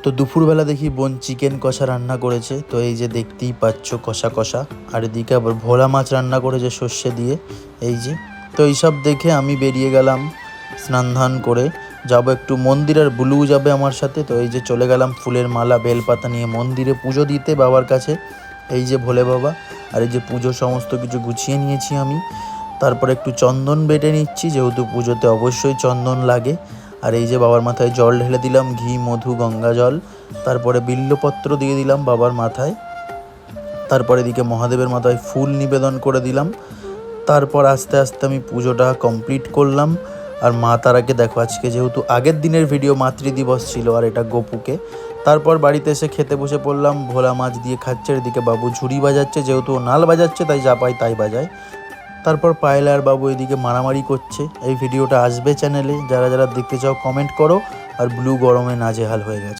তো দুপুরবেলা দেখি বোন চিকেন কষা রান্না করেছে। তো এই যে দেখতেই পাচ্ছ কষা কষা, আর এদিকে আবার ভোলা মাছ রান্না করেছে সর্ষে দিয়ে। এই যে তো এইসব দেখে আমি বেরিয়ে গেলাম স্নান ধান করে, যাব একটু মন্দির, আর ব্লু যাবে আমার সাথে। তো এই যে চলে গেলাম ফুলের মালা বেলপাতা নিয়ে মন্দিরে পুজো দিতে বাবার কাছে। এই যে ভোলে বাবা, আর এই যে পুজো সমস্ত কিছু গুছিয়ে নিয়েছি আমি। তারপর একটু চন্দন বেটে নিচ্ছি, যেহেতু পুজোতে অবশ্যই চন্দন লাগে। আর এই যে বাবার মাথায় জল ঢেলে দিলাম, ঘি মধু গঙ্গা জল। তারপরে বিল্লপত্র দিয়ে দিলাম বাবার মাথায়। তারপরে এদিকে মহাদেবের মাথায় ফুল নিবেদন করে দিলাম। তারপর আস্তে আস্তে আমি পুজোটা কমপ্লিট করলাম। আর মা তারাকে দেখো, আজকে যেহেতু আগের দিনের ভিডিও মাতৃদিবস ছিল, আর এটা গোপুকে। তারপর বাড়িতে এসে খেতে বসে পড়লাম। ভোলা মাছ দিয়ে খাচ্ছে, এদিকে বাবু ঝুড়ি বাজাচ্ছে, যেহেতু ও নাল বাজাচ্ছে তাই যা পায় তাই বাজায়। তারপর পায়েলা আর বাবু এদিকে মারামারি করছে। এই ভিডিওটা আসবে চ্যানেলে, যারা যারা দেখতে চাও কমেন্ট করো। আর ব্লু গরমে নাজেহাল হয়ে গেছে।